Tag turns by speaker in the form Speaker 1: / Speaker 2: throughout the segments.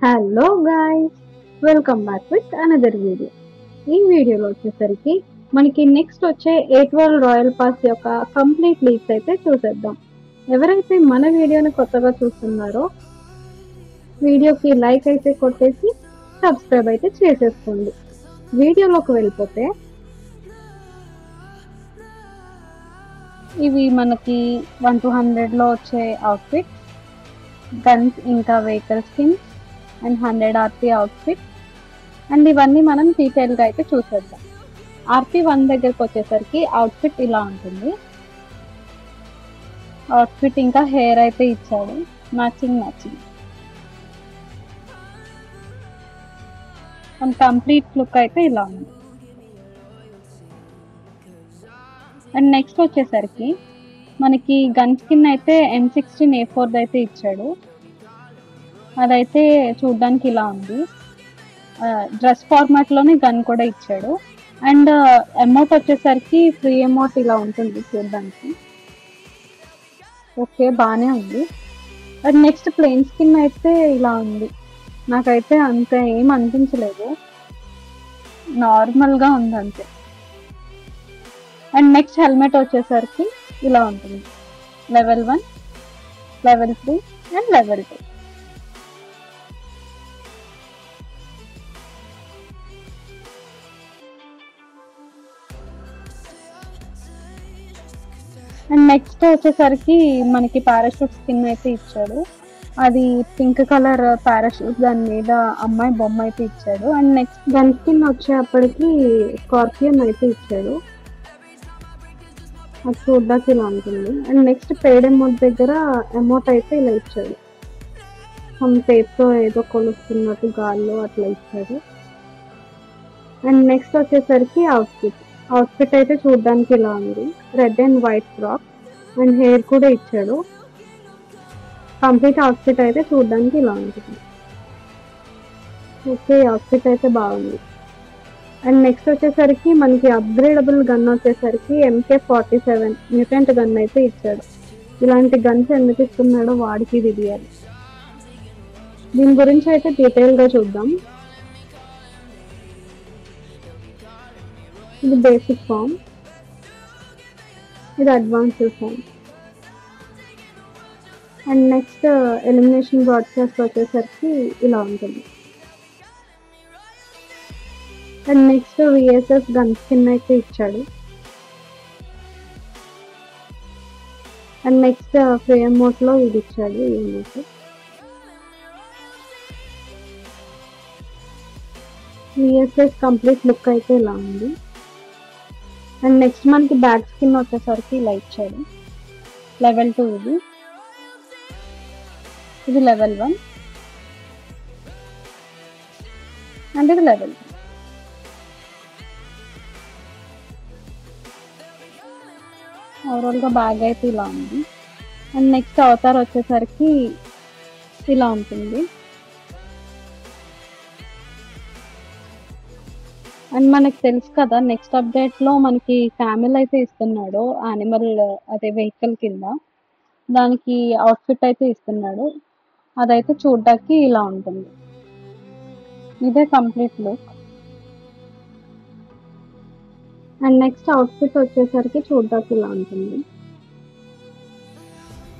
Speaker 1: Hello guys, welcome back with another video. ఈ వీడియోలో వచ్చేసరికి మనకి నెక్స్ట్ వచ్చే 8 రాయల్ పాస్ యొక్క కంప్లీట్ లీక్స్ అయితే చూసేద్దాం. ఎవరైతే మన వీడియోని కొత్తగా చూస్తున్నారో వీడియోకి లైక్ అయితే కొట్టేసి సబ్స్క్రైబ్ అయితే చేసేసుకోండి. వీడియోలోకి వెళ్ళిపోతే ఇవి మనకి 1 to 100లో వచ్చే అవుట్ఫిట్, గన్స్ ఇంకా vehicle skins and 100 RP outfit and ఇవన్నీ మనం డీటెయిల్గా అయితే చూసేద్దాం. RP1 దగ్గరకు వచ్చేసరికి అవుట్ఫిట్ ఇలా ఉంటుంది. అవుట్ఫిట్ ఇంకా హెయిర్ అయితే ఇచ్చాడు, మ్యాచింగ్ అండ్ కంప్లీట్ లుక్ అయితే ఇలా ఉంది. అండ్ నెక్స్ట్ వచ్చేసరికి మనకి గన్ స్కిన్ అయితే M16A4 అయితే ఇచ్చాడు. అదైతే చూడ్డానికి ఇలా ఉంది. డ్రెస్ ఫార్మాట్లోనే గన్ కూడా ఇచ్చాడు. అండ్ ఎమౌంట్ వచ్చేసరికి ఫ్రీ ఎమౌంట్ ఇలా ఉంటుంది చూడడానికి. ఓకే, బాగానే ఉంది. అండ్ నెక్స్ట్ ప్లెయిన్ స్కిన్ అయితే ఇలా ఉంది. నాకైతే అంత ఏం అనిపించలేదు, నార్మల్గా ఉంది అంతే. అండ్ నెక్స్ట్ హెల్మెట్ వచ్చేసరికి ఇలా ఉంటుంది. Level 1, level 3 and level 2. And next వచ్చేసరికి మనకి పారాషూట్ స్కిన్ అయితే ఇచ్చాడు. అది పింక్ కలర్ పారాషూట్, దాని మీద అమ్మాయి బొమ్మ అయితే ఇచ్చాడు. అండ్ నెక్స్ట్ గన్ స్కిన్ వచ్చేప్పటికి స్కార్పియన్ అయితే ఇచ్చాడు. అది చూడ్డానికి ఇలా ఉంటుంది. అండ్ నెక్స్ట్ పేడ్ అమౌంట్ దగ్గర అమౌంట్ అయితే ఇలా ఇచ్చాడు. సమ్ టేప్తో ఏదో కొలుస్తున్నట్టు గాల్లో అట్లా ఇచ్చాడు. అండ్ నెక్స్ట్ వచ్చేసరికి అవుట్ఫిట్ అయితే చూడడానికి ఇలా ఉంది. Red and white frock and hair కూడా ఇచ్చాడు. కంప్లీట్ అవుట్ఫిట్ అయితే చూడడానికి ఇలా ఉంటుంది. ఓకే, అవుట్ఫిట్ అయితే బాగుంది. అండ్ నెక్స్ట్ వచ్చేసరికి మనకి అప్గ్రేడబుల్ గన్ వచ్చేసరికి MK47 మ్యూటెంట్ గన్ అయితే ఇచ్చాడు. ఇలాంటి గన్స్ ఎందుకు ఇస్తున్నాడో వాడికి తెలియాలి. దీని గురించి అయితే డీటెయిల్గా చూద్దాం. ఇది బేసిక్ ఫామ్, ఇది advanced form. And next elimination broadcast వచ్చేసరికి ఇలా ఉంటుంది. And next VSS gun skin అయితే ఇచ్చాడు. అండ్ నెక్స్ట్ ఫ్రేమ్ మోడ్లో ఇది ఇచ్చాడు. ఈ మోడ్ VSS కంప్లీట్ లుక్ అయితే ఇలా ఉంది. అండ్ నెక్స్ట్ మనకి బ్యాక్ స్కిన్ వచ్చేసరికి ఇలా ఇచ్చాడు. లెవెల్ 2 ఇది లెవెల్ 1 అండ్ ఇది లెవెల్ 2. ఓవరాల్గా బ్యాగ్ అయితే ఇలా ఉంది. అండ్ నెక్స్ట్ అవతార్ వచ్చేసరికి ఇలా ఉంటుంది. అండ్ మనకి తెలుసు కదా, నెక్స్ట్ అప్డేట్లో మనకి క్యామెల్ అయితే ఇస్తున్నాడు యానిమల్, అదే వెహికల్ కింద. దానికి అవుట్ఫిట్ అయితే ఇస్తున్నాడు. అదైతే చూడడానికి ఇలా ఉంటుంది. ఇదే complete look. And next outfit వచ్చేసరికి చూడడానికి ఇలా ఉంటుంది.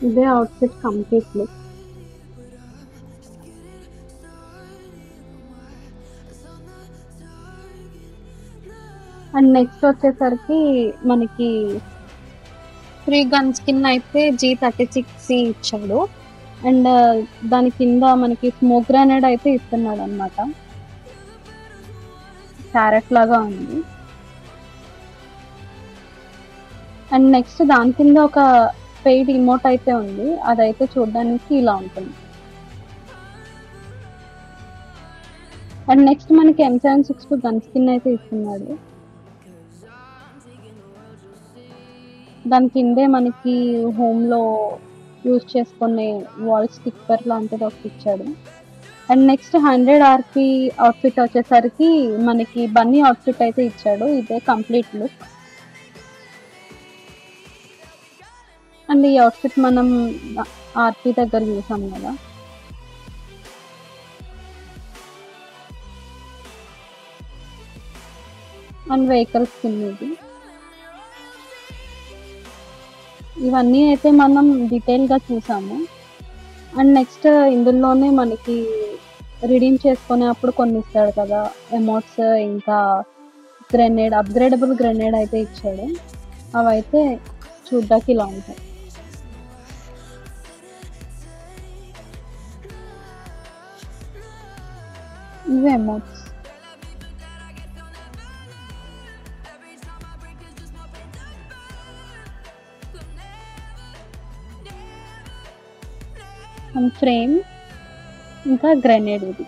Speaker 1: ఇదే outfit complete look. And next వచ్చేసరికి మనకి ఫ్రీ గన్ స్కిన్ అయితే G36C ఇచ్చాడు. అండ్ దాని కింద మనకి స్మోక్ గ్రానైడ్ అయితే ఇస్తున్నాడు అనమాట. క్యారెట్ లాగా ఉంది. అండ్ నెక్స్ట్ దాని కింద ఒక పెయిడ్ ఇమోట్ అయితే ఉంది. అదైతే చూడడానికి ఇలా ఉంటుంది. అండ్ నెక్స్ట్ మనకి M762 గన్ స్కిన్ అయితే ఇస్తున్నాడు. దాని కిందే మనకి హోమ్లో యూజ్ చేసుకునే వాల్ స్టిక్కర్ లాంటిది ఒకటి ఇచ్చాడు. అండ్ నెక్స్ట్ 100 RP అవుట్ఫిట్ వచ్చేసరికి మనకి బన్నీ అవుట్ఫిట్ అయితే ఇచ్చాడు. ఇదే కంప్లీట్ లుక్. అండ్ ఈ అవుట్ఫిట్ మనం RP దగ్గర చూసాం కదా. అండ్ వెహికల్ స్కిన్ ఇది. ఇవన్నీ అయితే మనం డీటెయిల్గా చూసాము. అండ్ నెక్స్ట్ ఇందులోనే మనకి రిడీమ్ చేసుకునే అప్పుడు కొన్ని ఇస్తాడు కదా ఎమోట్స్, ఇంకా గ్రెనేడ్, అప్గ్రేడబుల్ గ్రెనేడ్ అయితే ఇచ్చాడు. అవైతే చూడ్డానికి ఇలా ఉంటాయి. ఇవి ఎమోట్స్. ఫ్రేమ్ ఇంకా గ్రెనేడ్ ఇది.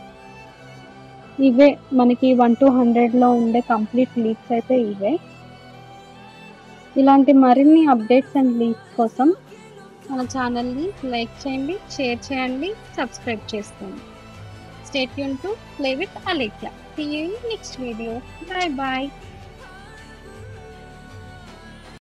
Speaker 1: ఇవే మనకి 1 to 100లో ఉండే కంప్లీట్ లీక్స్ అయితే ఇవే. ఇలాంటి మరిన్ని అప్డేట్స్ అండ్ లీక్స్ కోసం మన ఛానల్ని లైక్ చేయండి, షేర్ చేయండి, సబ్స్క్రైబ్ చేసుకోండి. Stay tuned to Play with Alekia. See you in next video. Bye bye.